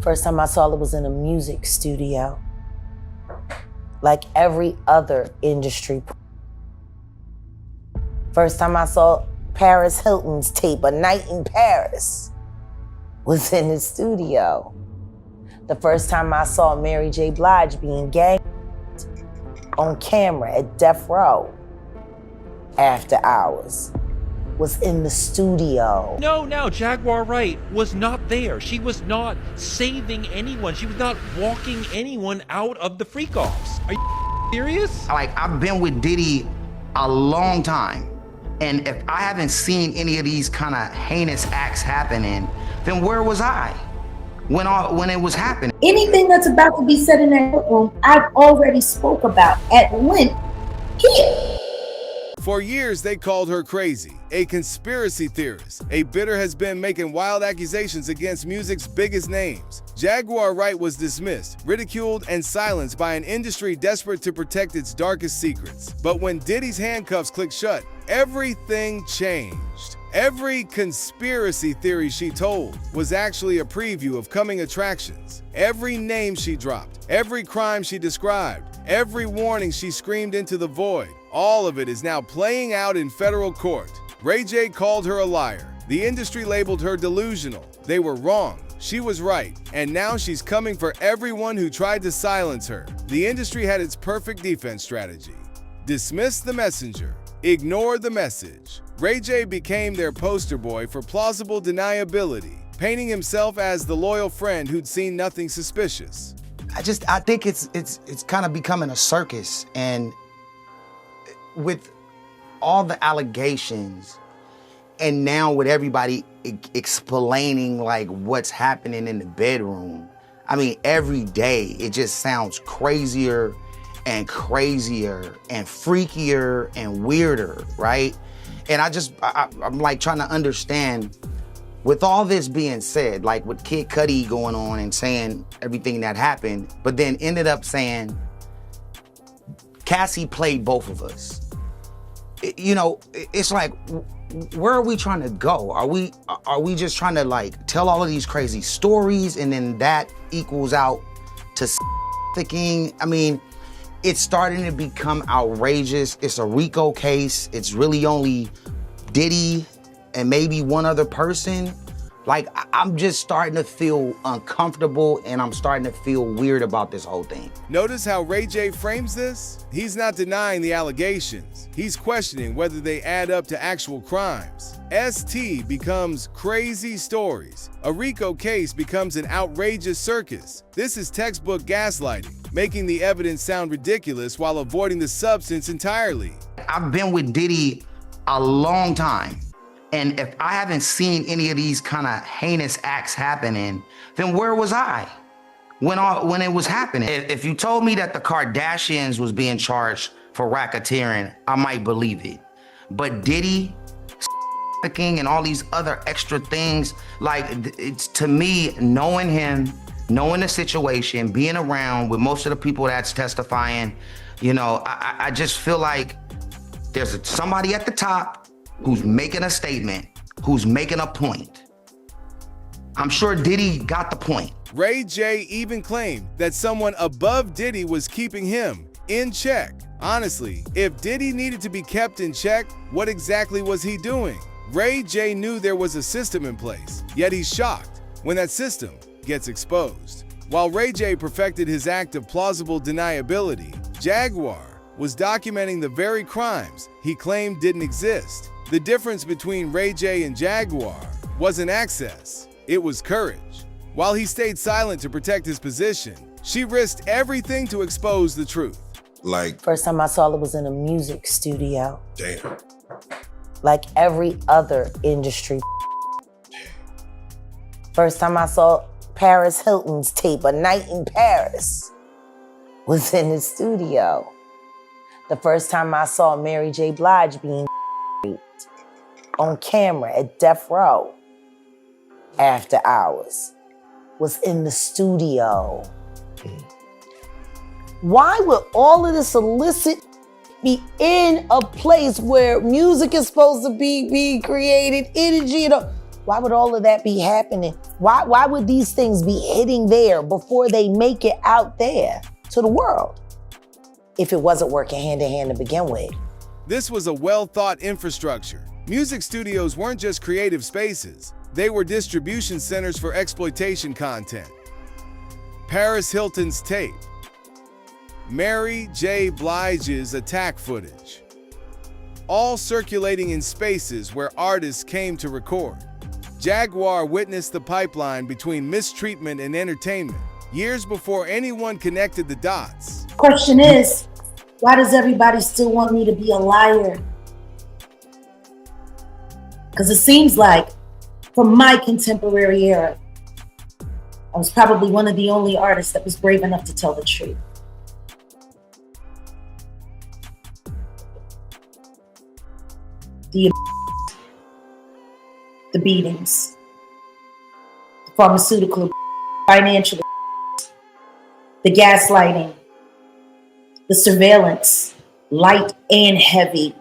First time I saw it was in a music studio. Like every other industry. First time I saw Paris Hilton's tape, A Night in Paris, was in the studio. The first time I saw Mary J. Blige being gagged on camera at Death Row after hours was in the studio. No, Jaguar Wright was not there. She was not saving anyone. She was not walking anyone out of the freak-offs. Are you serious? Like, I've been with Diddy a long time, and if I haven't seen any of these kind of heinous acts happening, then where was I when it was happening? Anything that's about to be said in that courtroom, I've already spoke about at length here. For years, they called her crazy, a conspiracy theorist. A bidder has been making wild accusations against music's biggest names. Jaguar Wright was dismissed, ridiculed, and silenced by an industry desperate to protect its darkest secrets. But when Diddy's handcuffs clicked shut, everything changed. Every conspiracy theory she told was actually a preview of coming attractions. Every name she dropped, every crime she described, every warning she screamed into the void, all of it is now playing out in federal court. Ray J called her a liar. The industry labeled her delusional. They were wrong. She was right. And now she's coming for everyone who tried to silence her. The industry had its perfect defense strategy. Dismiss the messenger. Ignore the message. Ray J became their poster boy for plausible deniability, painting himself as the loyal friend who'd seen nothing suspicious. I think it's kind of becoming a circus, and with all the allegations, and now with everybody explaining like what's happening in the bedroom, I mean, every day it just sounds crazier and crazier and freakier and weirder, right? And I'm like trying to understand, with all this being said, like with Kid Cudi going on and saying everything that happened, but then ended up saying Cassie played both of us. You know, it's like, where are we trying to go? Are we just trying to like tell all of these crazy stories and then that equals out to thinking? I mean, it's starting to become outrageous. It's a RICO case. It's really only Diddy and maybe one other person. Like, I'm just starting to feel uncomfortable, and I'm starting to feel weird about this whole thing. Notice how Ray J frames this? He's not denying the allegations. He's questioning whether they add up to actual crimes. ST becomes crazy stories. A RICO case becomes an outrageous circus. This is textbook gaslighting, making the evidence sound ridiculous while avoiding the substance entirely. I've been with Diddy a long time, and if I haven't seen any of these kind of heinous acts happening, then where was I when it was happening? If you told me that the Kardashians was being charged for racketeering, I might believe it. But Diddy, and all these other extra things, like, it's, to me, knowing him, knowing the situation, being around with most of the people that's testifying, you know, I just feel like there's somebody at the top who's making a statement, who's making a point. I'm sure Diddy got the point. Ray J even claimed that someone above Diddy was keeping him in check. Honestly, if Diddy needed to be kept in check, what exactly was he doing? Ray J knew there was a system in place, yet he's shocked when that system gets exposed. While Ray J perfected his act of plausible deniability, Jaguar was documenting the very crimes he claimed didn't exist. The difference between Ray J and Jaguar wasn't access, it was courage. While he stayed silent to protect his position, she risked everything to expose the truth. Like, First time I saw it was in a music studio. damn. Like every other industry. First time I saw Paris Hilton's tape, A Night in Paris, was in the studio. The first time I saw Mary J. Blige being on camera at Death Row after hours was in the studio. Why would all of this illicit be in a place where music is supposed to be being created, energy, Why would all of that be happening? Why would these things be hitting there before they make it out there to the world? If it wasn't working hand in hand to begin with. This was a well-thought infrastructure. Music studios weren't just creative spaces. They were distribution centers for exploitation content. Paris Hilton's tape. Mary J. Blige's attack footage. All circulating in spaces where artists came to record. Jaguar witnessed the pipeline between mistreatment and entertainment, years before anyone connected the dots. Question is, why does everybody still want me to be a liar? Because it seems like, from my contemporary era, I was probably one of the only artists that was brave enough to tell the truth. The beatings, the pharmaceutical, financial, the gaslighting, the surveillance, light and heavy.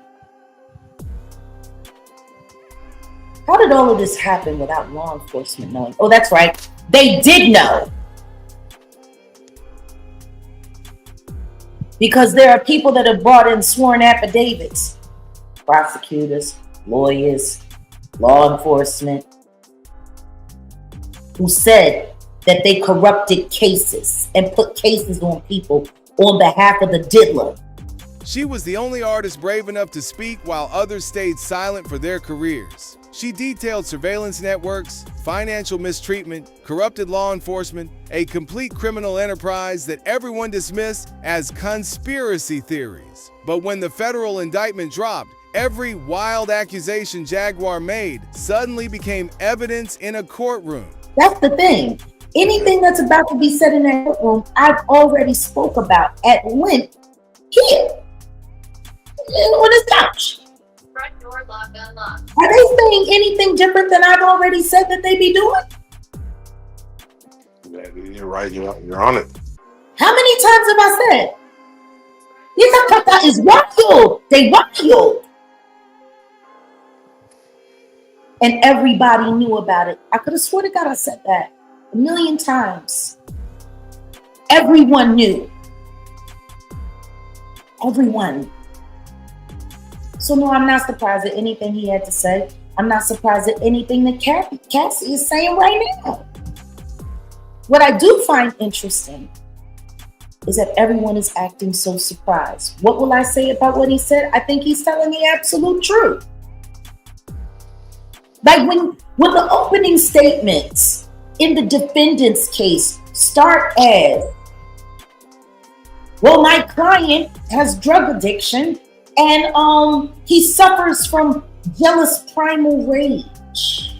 How did all of this happen without law enforcement knowing? Oh, that's right. They did know. Because there are people that have brought in sworn affidavits. Prosecutors, lawyers, law enforcement, who said that they corrupted cases and put cases on people on behalf of the diddler. She was the only artist brave enough to speak while others stayed silent for their careers. She detailed surveillance networks, financial mistreatment, corrupted law enforcement, a complete criminal enterprise that everyone dismissed as conspiracy theories. But when the federal indictment dropped, every wild accusation Jaguar made suddenly became evidence in a courtroom. That's the thing. Anything that's about to be said in that courtroom, I've already spoke about at length here on this couch. Front door lock unlocked. Are they saying anything different than I've already said that they be doing? You're right. You're on it. How many times have I said? That is wild. They wild. And everybody knew about it. I could have sworn to God I said that 1,000,000 times. Everyone knew. Everyone. So no, I'm not surprised at anything he had to say. I'm not surprised at anything that Cassie is saying right now. What I do find interesting is that everyone is acting so surprised. What will I say about what he said? I think he's telling the absolute truth. Like when the opening statements in the defendant's case start as, well, my client has drug addiction and he suffers from jealous primal rage.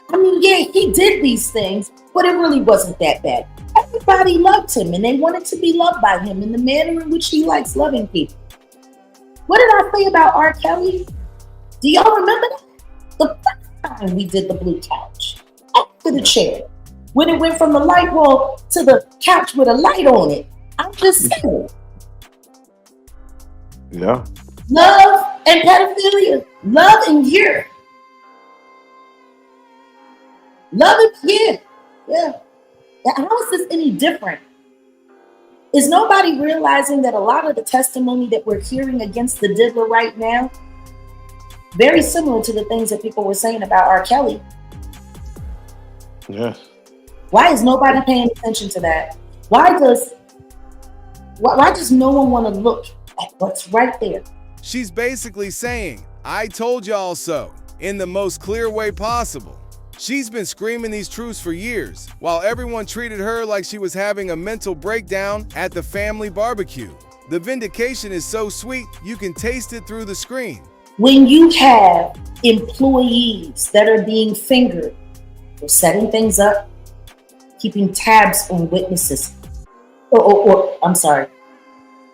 I mean, yeah, he did these things, but it really wasn't that bad. Everybody loved him and they wanted to be loved by him in the manner in which he likes loving people. What did I say about R. Kelly? Do y'all remember that? The first time we did the blue couch, after the chair, when it went from the light wall to the couch with a light on it. I'm just saying. Yeah. Love and pedophilia. Love and year. Love and year. Yeah. How is this any different? Is nobody realizing that a lot of the testimony that we're hearing against the diddler right now, very similar to the things that people were saying about R. Kelly? Yes. Why is nobody paying attention to that? Why does no one want to look at what's right there? She's basically saying, I told y'all so, in the most clear way possible. She's been screaming these truths for years, while everyone treated her like she was having a mental breakdown at the family barbecue. The vindication is so sweet, you can taste it through the screen. When you have employees that are being fingered for setting things up, keeping tabs on witnesses,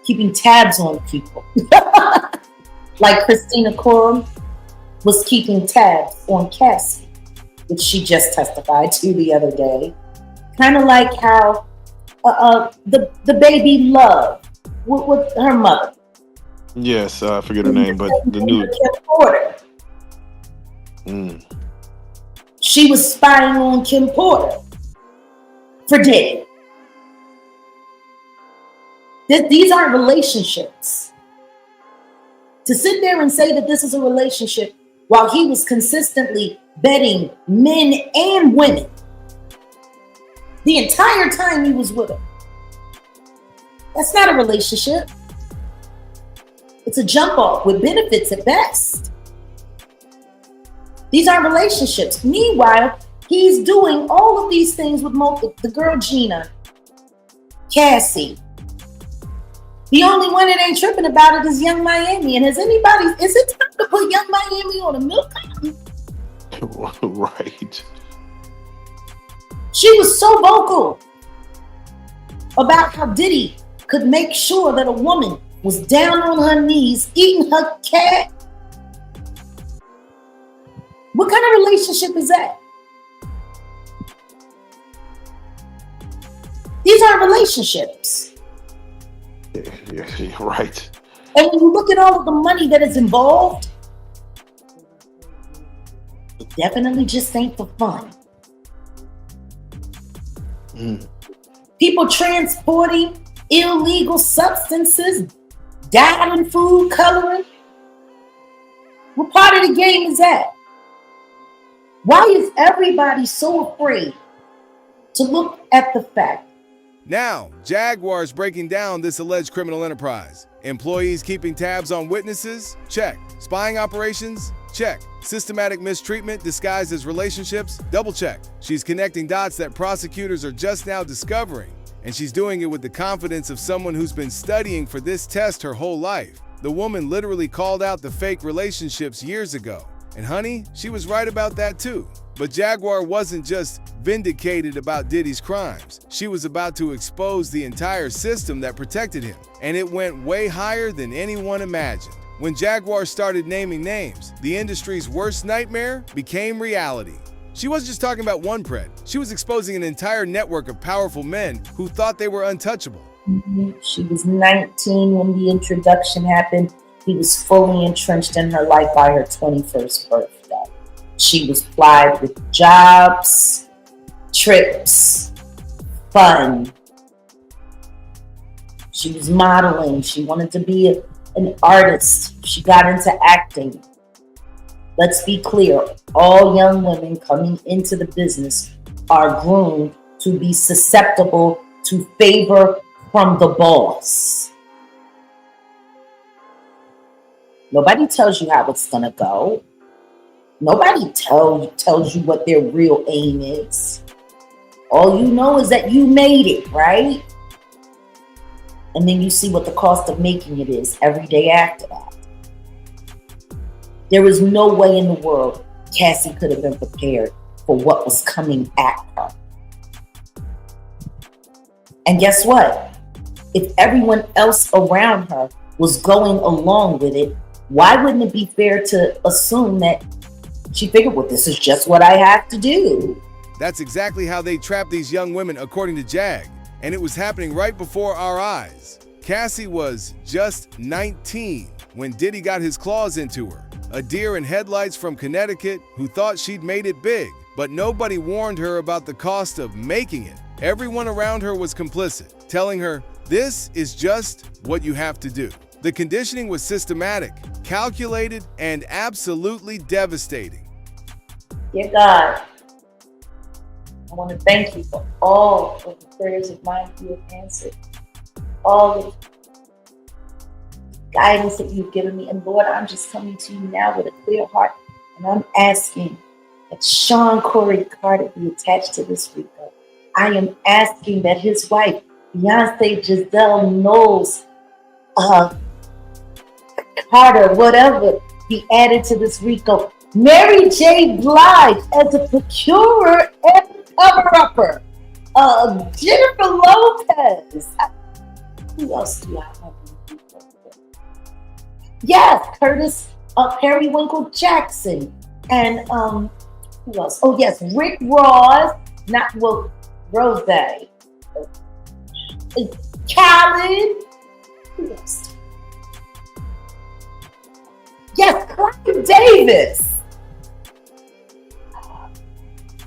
keeping tabs on people, like Christina Coram was keeping tabs on Cassie, which she just testified to the other day. Kind of like how the baby Love with her mother. Yes, I forget her name, but the new. She was spying on Kim Porter for Diddy. These aren't relationships. To sit there and say that this is a relationship while he was consistently betting men and women the entire time he was with her, that's not a relationship. It's a jump off with benefits at best. These aren't relationships. Meanwhile, he's doing all of these things with the girl Gina, Cassie. The only one that ain't tripping about it is Young Miami. And is it time to put Young Miami on a milk carton? Right. She was so vocal about how Diddy could make sure that a woman was down on her knees eating her cat. What kind of relationship is that? These aren't relationships. Yeah, right. And when you look at all of the money that is involved, it definitely just ain't for fun. People transporting illegal substances, dyeing food coloring. What part of the game is that? Why is everybody so afraid to look at the fact? Now, Jaguar is breaking down this alleged criminal enterprise. Employees keeping tabs on witnesses? Check. Spying operations? Check. Systematic mistreatment disguised as relationships? Double check. She's connecting dots that prosecutors are just now discovering, and she's doing it with the confidence of someone who's been studying for this test her whole life. The woman literally called out the fake relationships years ago. And honey, she was right about that too. But Jaguar wasn't just vindicated about Diddy's crimes. She was about to expose the entire system that protected him. And it went way higher than anyone imagined. When Jaguar started naming names, the industry's worst nightmare became reality. She wasn't just talking about one pred. She was exposing an entire network of powerful men who thought they were untouchable. She was 19 when the introduction happened. He was fully entrenched in her life by her 21st birthday. She was plied with jobs, trips, fun. She was modeling. She wanted to be an artist. She got into acting. Let's be clear, all young women coming into the business are groomed to be susceptible to favor from the boss. Nobody tells you how it's gonna go. Nobody tells you what their real aim is. All you know is that you made it, right? And then you see what the cost of making it is every day after that. There is no way in the world Cassie could have been prepared for what was coming at her. And guess what? If everyone else around her was going along with it, why wouldn't it be fair to assume that she figured, well, this is just what I have to do? That's exactly how they trapped these young women, according to Jag. And it was happening right before our eyes. Cassie was just 19 when Diddy got his claws into her. A deer in headlights from Connecticut who thought she'd made it big, but nobody warned her about the cost of making it. Everyone around her was complicit, telling her, this is just what you have to do. The conditioning was systematic, calculated, and absolutely devastating. Dear God, I want to thank you for all of the prayers of mine you have answered. All of the guidance that you've given me. And Lord, I'm just coming to you now with a clear heart. And I'm asking that Sean Corey Carter be attached to this RICO. I am asking that his wife, Beyonce Giselle Knowles, Carter, whatever, be added to this RICO. Mary J. Blige as a procurer and cover-upper. Jennifer Lopez. Who else do I have? Yes, Curtis Periwinkle Jackson. And who else? Oh yes, Rick Ross. Rose. Khaled. Who else? Yes, Clive Davis.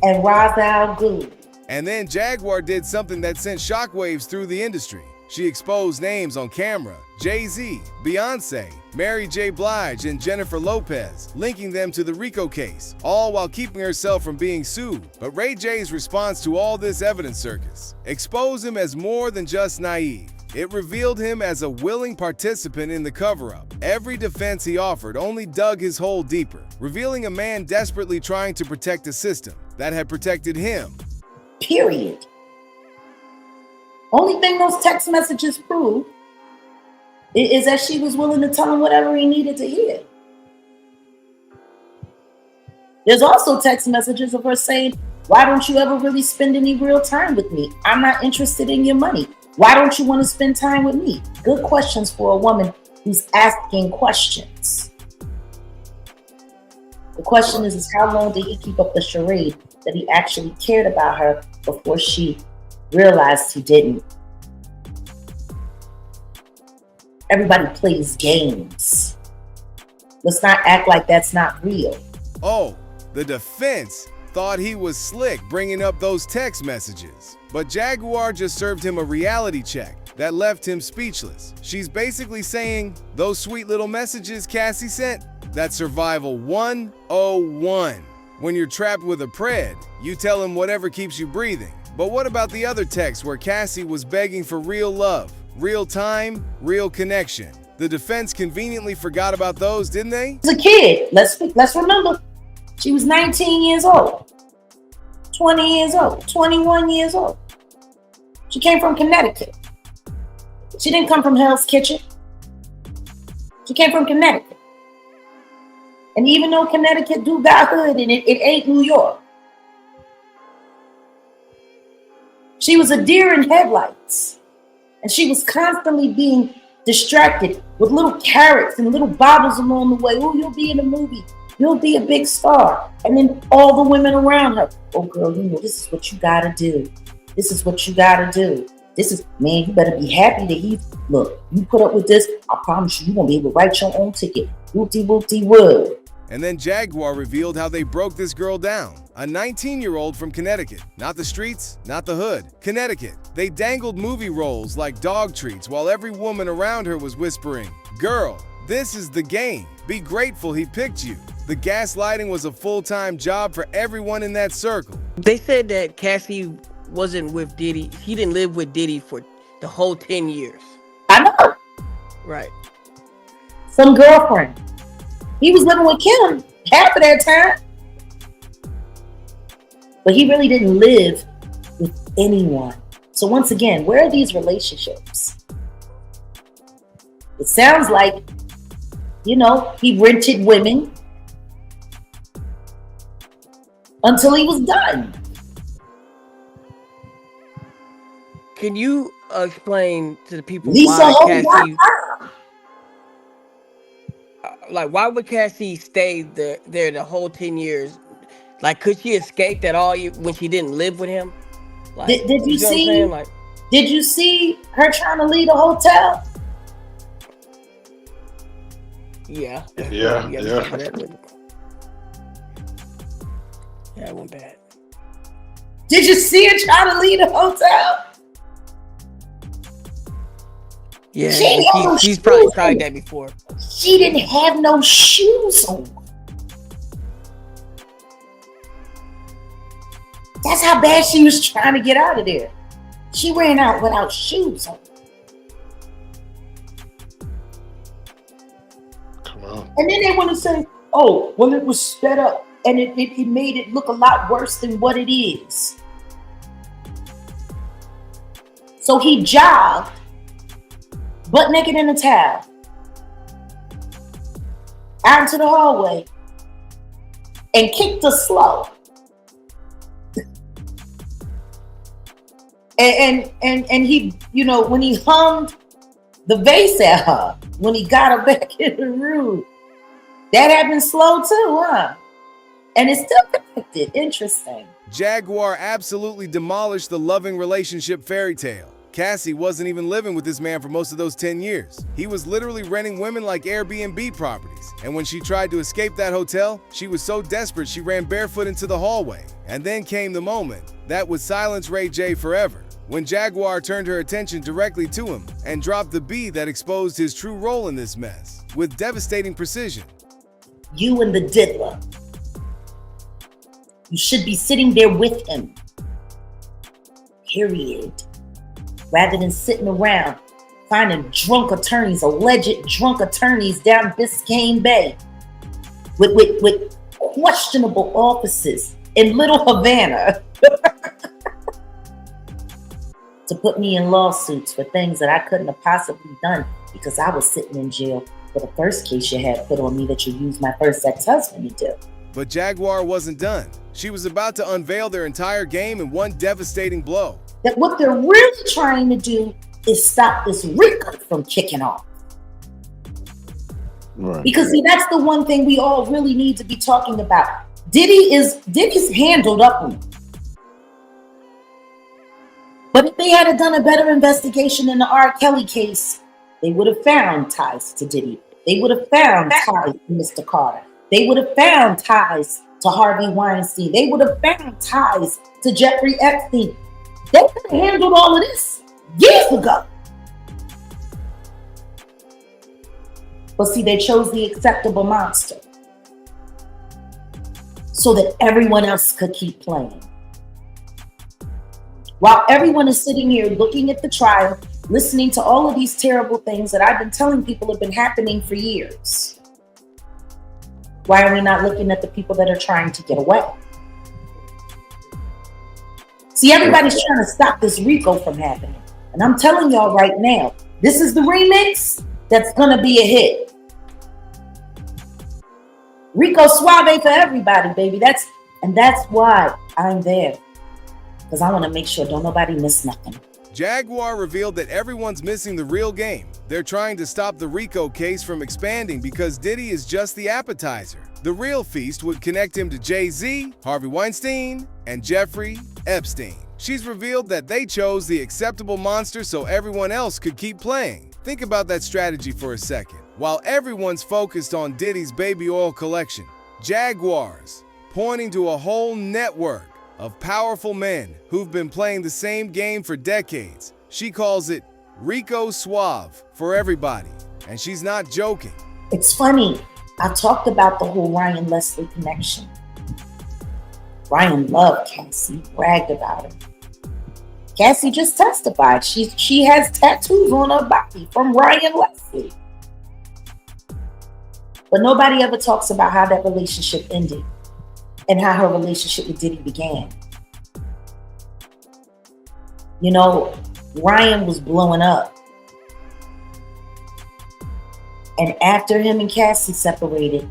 And Ra's al Ghul. And then Jaguar did something that sent shockwaves through the industry. She exposed names on camera: Jay-Z, Beyonce, Mary J. Blige, and Jennifer Lopez, linking them to the RICO case, all while keeping herself from being sued. But Ray J's response to all this evidence circus exposed him as more than just naive. It revealed him as a willing participant in the cover-up. Every defense he offered only dug his hole deeper, revealing a man desperately trying to protect a system that had protected him. Period. Only thing those text messages prove is that she was willing to tell him whatever he needed to hear. There's also text messages of her saying, why don't you ever really spend any real time with me? I'm not interested in your money. Why don't you want to spend time with me? Good questions for a woman who's asking questions. The question is how long did he keep up the charade that he actually cared about her before she realized he didn't? Everybody plays games. Let's not act like that's not real. Oh, the defense thought he was slick bringing up those text messages. But Jaguar just served him a reality check that left him speechless. She's basically saying, those sweet little messages Cassie sent, that's survival 101. When you're trapped with a pred, you tell him whatever keeps you breathing. But what about the other texts where Cassie was begging for real love, real time, real connection? The defense conveniently forgot about those, didn't they? As a kid, let's remember, she was 19 years old, 20 years old, 21 years old. She came from Connecticut. She didn't come from Hell's Kitchen. She came from Connecticut. And even though Connecticut do got hood and it ain't New York, she was a deer in headlights. And she was constantly being distracted with little carrots and little baubles along the way. Oh, you'll be in a movie. You'll be a big star. And then all the women around her. Oh, girl, you know, this is what you gotta do. This is what you gotta do. This is, man, you better be happy that look, you put up with this, I promise you won't be able to write your own ticket. Whoop-de-whoop-de-whoop. And then Jaguar revealed how they broke this girl down. A 19-year-old from Connecticut. Not the streets, not the hood. Connecticut. They dangled movie roles like dog treats while every woman around her was whispering, girl, this is the game. Be grateful he picked you. The gaslighting was a full-time job for everyone in that circle. They said that Cassie wasn't with Diddy. He didn't live with Diddy for the whole 10 years. I know. Right. Some girlfriend. He was living with Kim half of that time. But he really didn't live with anyone. So once again, where are these relationships? It sounds like, you know, he rented women until he was done. Can you explain to the people Lisa why Cassie, Holt, why would Cassie stay there the whole 10 years? Like, could she escape that all when she didn't live with him? Like, did you know what I'm see? saying? Like, Did you see her trying to leave a hotel? Yeah. Yeah, it went bad. Did you see her trying to leave the hotel? Yeah, She ain't got no she's shoes probably tried on. that before. She didn't have no shoes on. That's how bad she was trying to get out of there. She ran out without shoes on. Come on. And then they want to say, oh, well, it was sped up and it made it look a lot worse than what it is. So he jogged, butt naked in a towel, out into the hallway and kicked her slow. And he, you know, when he hummed the vase at her, when he got her back in the room, that happened slow too, huh? And it's still connected. Interesting. Jaguar absolutely demolished the loving relationship fairy tale. Cassie wasn't even living with this man for most of those 10 years. He was literally renting women like Airbnb properties. And when she tried to escape that hotel, she was so desperate she ran barefoot into the hallway. And then came the moment that would silence Ray J forever, when Jaguar turned her attention directly to him and dropped the B that exposed his true role in this mess with devastating precision. You and the diddler. You should be sitting there with him. Period. Rather than sitting around finding drunk attorneys, alleged drunk attorneys down Biscayne Bay with questionable offices in Little Havana to put me in lawsuits for things that I couldn't have possibly done because I was sitting in jail for the first case you had put on me that you used my first ex-husband to do. But Jaguar wasn't done. She was about to unveil their entire game in one devastating blow. That what they're really trying to do is stop this RICO from kicking off. Right. Because see, that's the one thing we all really need to be talking about. Diddy's handled up on him. But if they had done a better investigation in the R. Kelly case, they would have found ties to Diddy. They would have found ties to Mr. Carter. They would have found ties to Harvey Weinstein. They would have found ties to Jeffrey Epstein. They could have handled all of this years ago. But see, they chose the acceptable monster so that everyone else could keep playing. While everyone is sitting here looking at the trial, listening to all of these terrible things that I've been telling people have been happening for years. Why are we not looking at the people that are trying to get away? See, everybody's trying to stop this RICO from happening. And I'm telling y'all right now, this is the remix that's gonna be a hit. RICO Suave for everybody, baby. That's why I'm there. Because I want to make sure don't nobody miss nothing. Jaguar revealed that everyone's missing the real game. They're trying to stop the RICO case from expanding because Diddy is just the appetizer. The real feast would connect him to Jay-Z, Harvey Weinstein, and Jeffrey Epstein. She's revealed that they chose the acceptable monster so everyone else could keep playing. Think about that strategy for a second. While everyone's focused on Diddy's baby oil collection, Jaguar's pointing to a whole network of powerful men who've been playing the same game for decades. She calls it RICO Suave for everybody, and she's not joking. It's funny. I talked about the whole Ryan Leslie connection. Ryan loved Cassie, bragged about her. Cassie just testified. She has tattoos on her body from Ryan Leslie. But nobody ever talks about how that relationship ended and how her relationship with Diddy began. You know, Ryan was blowing up. And after him and Cassie separated,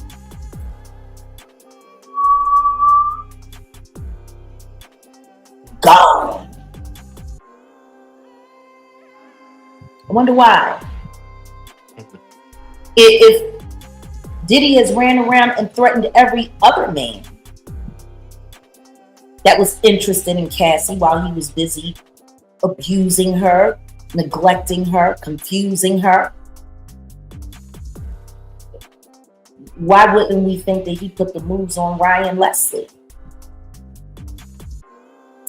gone. I wonder why. If Diddy has ran around and threatened every other man that was interested in Cassie while he was busy abusing her, neglecting her, confusing her, why wouldn't we think that he put the moves on Ryan Leslie?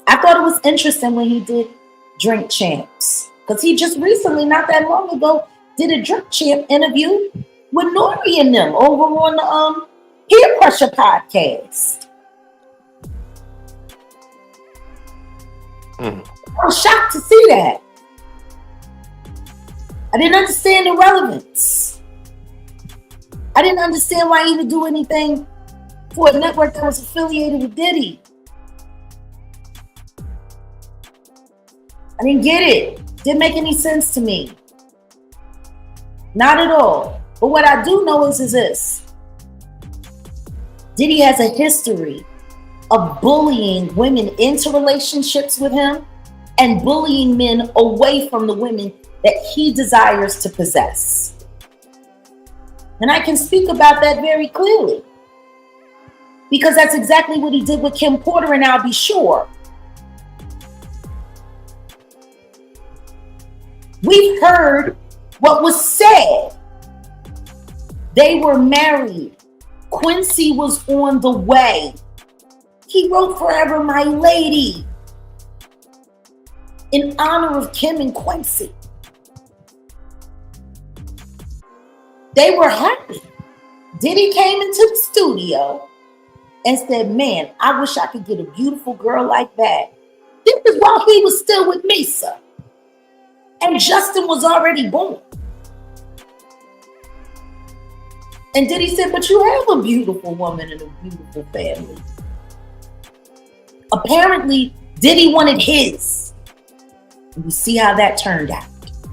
I thought it was interesting when he did Drink Champs, because he just recently, not that long ago, did a Drink Champ interview with Nori and them over on the Peer Pressure podcast. I was shocked to see that. I didn't understand the relevance. I didn't understand why he would do anything for a network that was affiliated with Diddy. I didn't get it. Didn't make any sense to me. Not at all. But what I do know is this. Diddy has a history of bullying women into relationships with him and bullying men away from the women that he desires to possess. And I can speak about that very clearly, because that's exactly what he did with Kim Porter and I'll Be Sure. We've heard what was said. They were married. Quincy was on the way. He wrote Forever My Lady in honor of Kim and Quincy. They were happy. Diddy came into the studio and said, man, I wish I could get a beautiful girl like that. This is while he was still with Misa. And Justin was already born. And Diddy said, but you have a beautiful woman and a beautiful family. Apparently, Diddy wanted his. And we see how that turned out.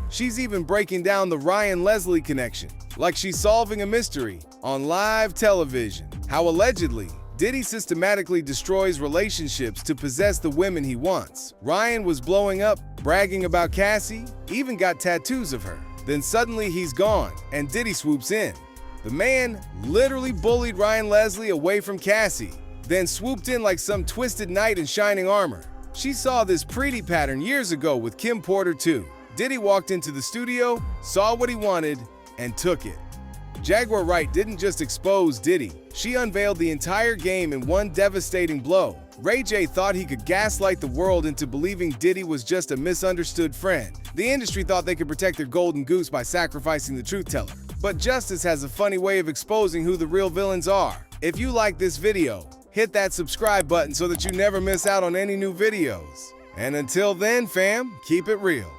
She's even breaking down the Ryan Leslie connection, like she's solving a mystery on live television. How allegedly, Diddy systematically destroys relationships to possess the women he wants. Ryan was blowing up, bragging about Cassie, even got tattoos of her. Then suddenly he's gone, and Diddy swoops in. The man literally bullied Ryan Leslie away from Cassie, then swooped in like some twisted knight in shining armor. She saw this pretty pattern years ago with Kim Porter too. Diddy walked into the studio, saw what he wanted, and took it. Jaguar Wright didn't just expose Diddy, she unveiled the entire game in one devastating blow. Ray J thought he could gaslight the world into believing Diddy was just a misunderstood friend. The industry thought they could protect their golden goose by sacrificing the truth teller. But justice has a funny way of exposing who the real villains are. If you like this video, hit that subscribe button so that you never miss out on any new videos. And until then, fam, keep it real.